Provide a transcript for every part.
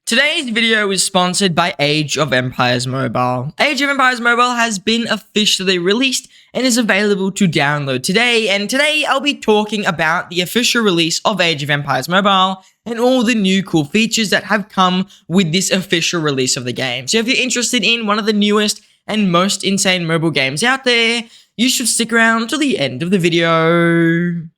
Today's video is sponsored by Age of Empires Mobile. Age of Empires Mobile has been officially released and is available to download today. And today I'll be talking about the official release of Age of Empires Mobile and all the new cool features that have come with this official release of the game. So if you're interested in one of the newest and most insane mobile games out there, you should stick around till the end of the video.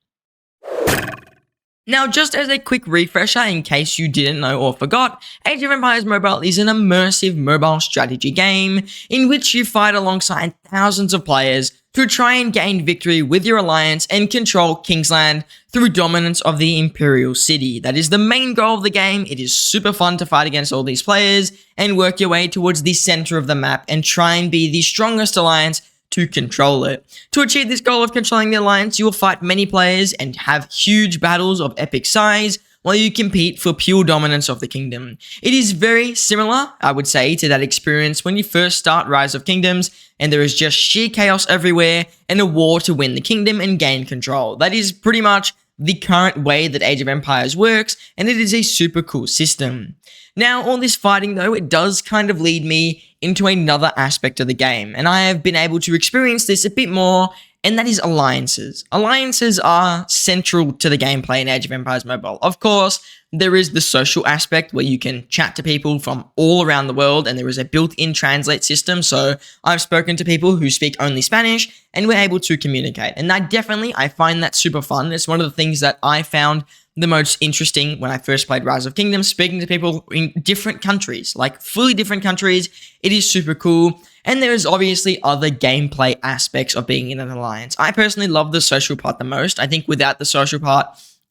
Now, just as a quick refresher in case you didn't know or forgot, Age of Empires Mobile is an immersive mobile strategy game in which you fight alongside thousands of players to try and gain victory with your alliance and control Kingsland through dominance of the Imperial City. That is the main goal of the game. It is super fun to fight against all these players and work your way towards the center of the map and try and be the strongest alliance to control it. To achieve this goal of controlling the alliance, you will fight many players and have huge battles of epic size while you compete for pure dominance of the kingdom. It is very similar, I would say, to that experience when you first start Rise of Kingdoms and there is just sheer chaos everywhere and a war to win the kingdom and gain control. That is pretty much the current way that Age of Empires works, and it is a super cool system. Now, all this fighting though, it does kind of lead me into another aspect of the game, and I have been able to experience this a bit more, and that is alliances. Alliances are central to the gameplay in Age of Empires Mobile. Of course, there is the social aspect where you can chat to people from all around the world, and there is a built-in translate system, so I've spoken to people who speak only Spanish, and we're able to communicate. And I find that super fun. It's one of the things that I found the most interesting when I first played Rise of Kingdoms, speaking to people in different countries, like fully different countries. It is super cool. And there is obviously other gameplay aspects of being in an alliance. I personally love the social part the most. I think without the social part,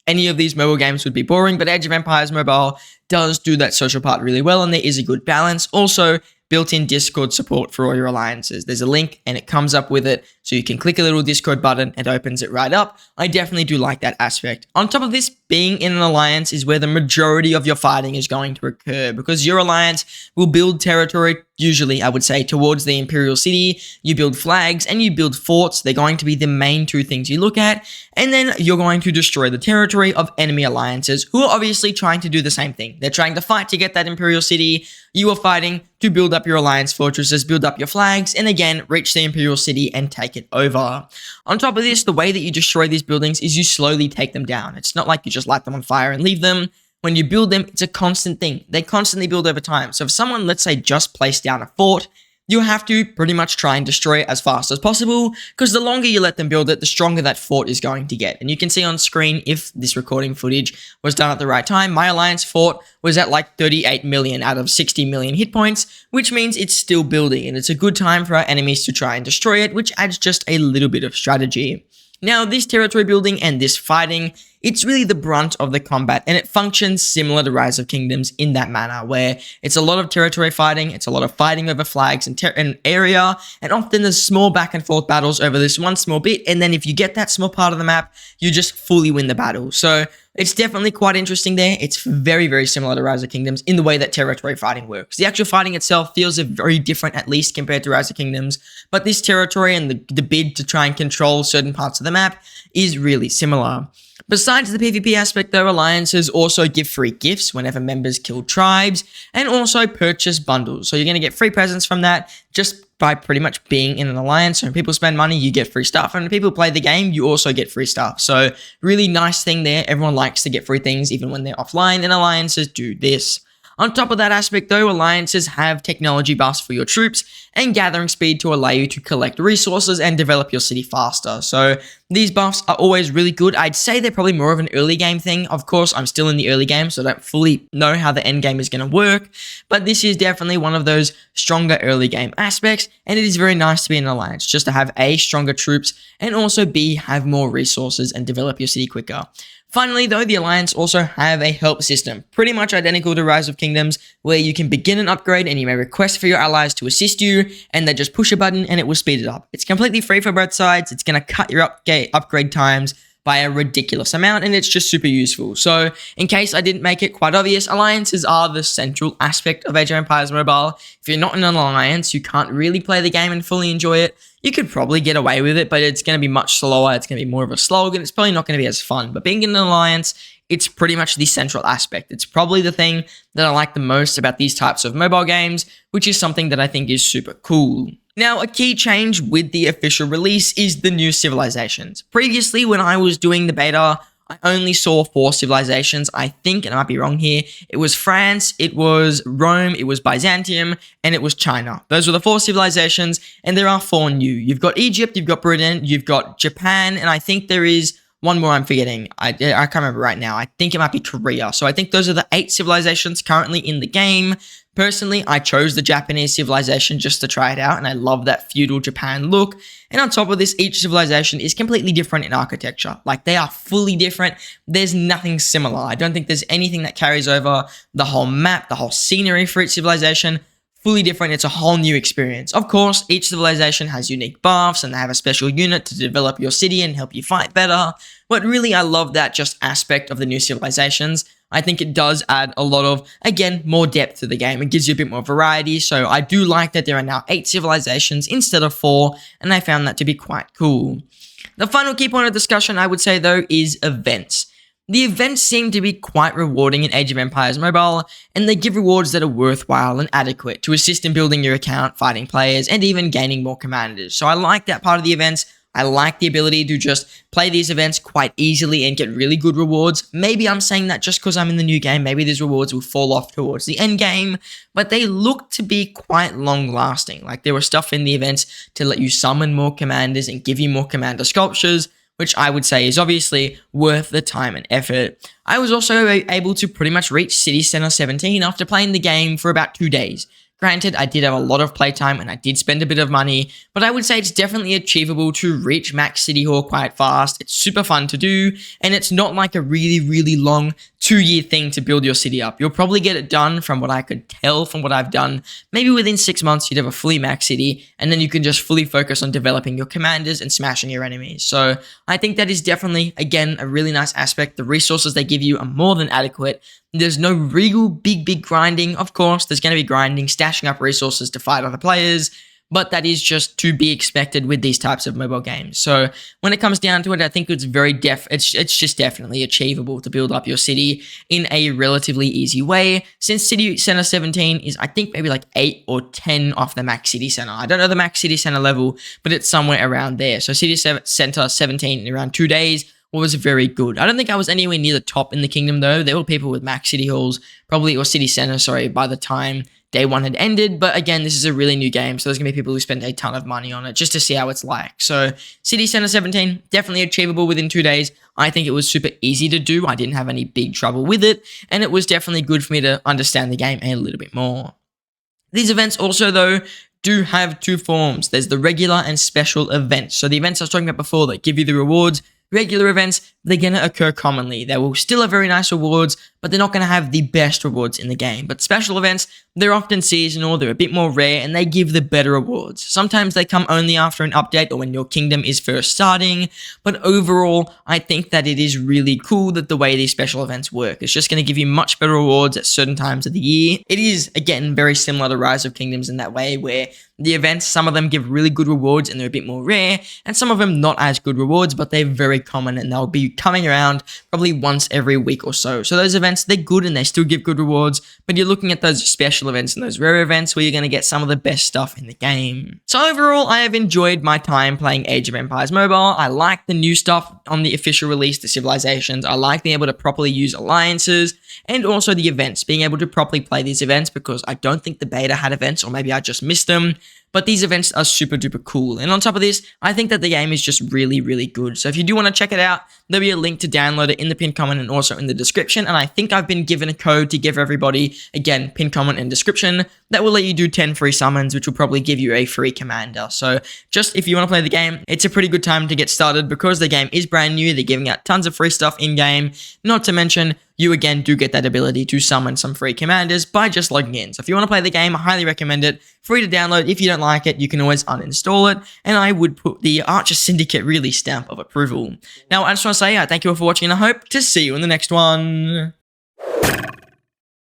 any of these mobile games would be boring, but Age of Empires Mobile does do that social part really well, and there is a good balance. Also, built-in Discord support for all your alliances. There's a link and it comes up with it, so you can click a little Discord button and it opens it right up. I definitely do like that aspect. On top of this, being in an alliance is where the majority of your fighting is going to occur, because your alliance will build territory, usually I would say, towards the Imperial City. You build flags and you build forts. They're going to be the main two things you look at, and then you're going to destroy the territory of enemy alliances who are obviously trying to do the same thing. They're trying to fight to get that Imperial City. You are fighting to build up your alliance fortresses, build up your flags, and again, reach the Imperial City and take it over. On top of this, the way that you destroy these buildings is you slowly take them down. It's not like you just light them on fire and leave them. When you build them, it's a constant thing. They constantly build over time. So if someone, let's say, just placed down a fort, you have to pretty much try and destroy it as fast as possible, because the longer you let them build it, the stronger that fort is going to get. And you can see on screen, if this recording footage was done at the right time, my alliance fort was at like 38 million out of 60 million hit points, which means it's still building, and it's a good time for our enemies to try and destroy it, which adds just a little bit of strategy. Now, this territory building and this fighting, it's really the brunt of the combat, and it functions similar to Rise of Kingdoms in that manner, where it's a lot of territory fighting, it's a lot of fighting over flags and area, and often there's small back and forth battles over this one small bit, and then if you get that small part of the map, you just fully win the battle. So it's definitely quite interesting there. It's very, very similar to Rise of Kingdoms in the way that territory fighting works. The actual fighting itself feels very different, at least compared to Rise of Kingdoms, but this territory and the bid to try and control certain parts of the map is really similar. Besides the PvP aspect though, alliances also give free gifts whenever members kill tribes, and also purchase bundles. So you're going to get free presents from that just by pretty much being in an alliance. So when people spend money, you get free stuff, and when people play the game, you also get free stuff. So really nice thing there. Everyone likes to get free things even when they're offline, and alliances do this. On top of that aspect though, alliances have technology buffs for your troops and gathering speed to allow you to collect resources and develop your city faster. So these buffs are always really good. I'd say they're probably more of an early game thing. Of course, I'm still in the early game, so I don't fully know how the end game is going to work, but this is definitely one of those stronger early game aspects, and it is very nice to be in an alliance, just to have A, stronger troops, and also B, have more resources and develop your city quicker. Finally though, the Alliance also have a help system, pretty much identical to Rise of Kingdoms, where you can begin an upgrade and you may request for your allies to assist you, and they just push a button and it will speed it up. It's completely free for both sides. It's going to cut your upgrade times by a ridiculous amount, and it's just super useful. So in case I didn't make it quite obvious, alliances are the central aspect of Age of Empires Mobile. If you're not in an alliance, you can't really play the game and fully enjoy it. You could probably get away with it, but it's going to be much slower. It's going to be more of a slog, and it's probably not going to be as fun. But being in an alliance, it's pretty much the central aspect. It's probably the thing that I like the most about these types of mobile games, which is something that I think is super cool. Now, a key change with the official release is the new civilizations. Previously, when I was doing the beta, I only saw 4 civilizations, I think, and I might be wrong here. It was France, it was Rome, it was Byzantium, and it was China. Those were the 4 civilizations, and there are 4 new. You've got Egypt, you've got Britain, you've got Japan, and I think there is one more I'm forgetting. I can't remember right now. I think it might be Korea. So I think those are the 8 civilizations currently in the game. Personally, I chose the Japanese civilization just to try it out, and I love that feudal Japan look. And on top of this, each civilization is completely different in architecture. Like, they are fully different. There's nothing similar. I don't think there's anything that carries over. The whole map, the whole scenery for each civilization, fully different. It's a whole new experience. Of course, each civilization has unique buffs, and they have a special unit to develop your city and help you fight better. But really, I love that just aspect of the new civilizations. I think it does add a lot of, again, more depth to the game. It gives you a bit more variety, so I do like that there are now 8 civilizations instead of 4, and I found that to be quite cool. The final key point of discussion, I would say, though, is events. The events seem to be quite rewarding in Age of Empires Mobile, and they give rewards that are worthwhile and adequate to assist in building your account, fighting players, and even gaining more commanders. So I like that part of the events. I like the ability to just play these events quite easily and get really good rewards. Maybe I'm saying that just because I'm in the new game. Maybe these rewards will fall off towards the end game, but they look to be quite long lasting. Like, there was stuff in the events to let you summon more commanders and give you more commander sculptures, which I would say is obviously worth the time and effort. I was also able to pretty much reach City Center 17 after playing the game for about 2 days. Granted, I did have a lot of playtime and I did spend a bit of money, but I would say it's definitely achievable to reach Max City Hall quite fast. It's super fun to do, and it's not like a really, really long 2-year thing to build your city up. You'll probably get it done, from what I could tell from what I've done. Maybe within 6 months, you'd have a fully max city, and then you can just fully focus on developing your commanders and smashing your enemies. So I think that is definitely, again, a really nice aspect. The resources they give you are more than adequate. There's no real big grinding. Of course, there's going to be grinding, stashing up resources to fight other players, but that is just to be expected with these types of mobile games. So when it comes down to it, I think it's very it's just definitely achievable to build up your city in a relatively easy way, since City Center 17 is, I think, maybe like 8 or 10 off the Max City Center. I don't know the Max City Center level, but it's somewhere around there. So City Center 17 in around 2 days was very good. I don't think I was anywhere near the top in the kingdom, though. There were people with max city halls, probably, or city center, sorry, by the time day 1 had ended. But again, this is a really new game, so there's gonna be people who spend a ton of money on it just to see how it's like. So City Center 17, definitely achievable within 2 days. I think it was super easy to do. I didn't have any big trouble with it, and it was definitely good for me to understand the game a little bit more. These events also, though, do have 2 forms. There's the regular and special events. So the events I was talking about before that give you the rewards, regular events, they're going to occur commonly. They will still have very nice rewards, but they're not going to have the best rewards in the game. But special events, they're often seasonal, they're a bit more rare, and they give the better rewards. Sometimes they come only after an update or when your kingdom is first starting, but overall, I think that it is really cool that the way these special events work. It's just going to give you much better rewards at certain times of the year. It is, again, very similar to Rise of Kingdoms in that way, where the events, some of them give really good rewards and they're a bit more rare, and some of them not as good rewards, but they're very common and they'll be coming around probably once every week or so. So those events, they're good and they still give good rewards, but you're looking at those special events and those rare events where you're going to get some of the best stuff in the game. So overall, I have enjoyed my time playing Age of Empires Mobile. I like the new stuff on the official release, the civilizations. I like being able to properly use alliances, and also the events, being able to properly play these events, because I don't think the beta had events, or maybe I just missed them. But these events are super duper cool. And on top of this, I think that the game is just really, really good. So if you do want to check it out, there'll be a link to download it in the pinned comment and also in the description. And I think I've been given a code to give everybody, again, pinned comment and description, that will let you do 10 free summons, which will probably give you a free commander. So just if you want to play the game, it's a pretty good time to get started, because the game is brand new. They're giving out tons of free stuff in game, not to mention you again do get that ability to summon some free commanders by just logging in. So if you want to play the game, I highly recommend it. Free to download. If you don't like it, you can always uninstall it, and I would put the Archer Syndicate really stamp of approval. Now, I just want to say thank you all for watching, and I hope to see you in the next one.